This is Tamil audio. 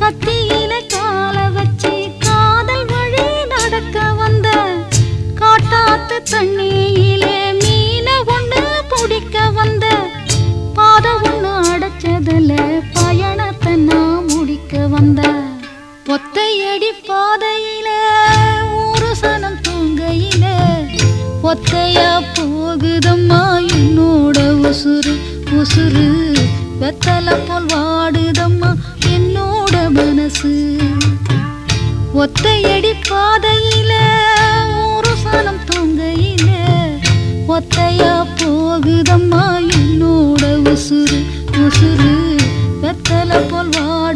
கத்தியில கால வச்சு காதல் வழி நடக்க வந்த காட்டாத்து தண்ணியிலே மீன ஒண்ணு பிடிக்க வந்த பாத ஒண்ணு அடைச்சதுல பயணத்தை நான் முடிக்க வந்த ஒத்தையடி பாதையில ஒரு சனம் தூங்கையில ஒத்தையா போகுதம்மா என்னோட உசுறு உசுறு வெத்தலை போல் வாடுதம்மா என்னோட மனசு ஒத்தையடி பாதையில ஒரு சனம் தூங்கையில ஒத்தையா போகுதம்மா என்னோட உசுறு உசுறு வெத்தலை போல் வாடு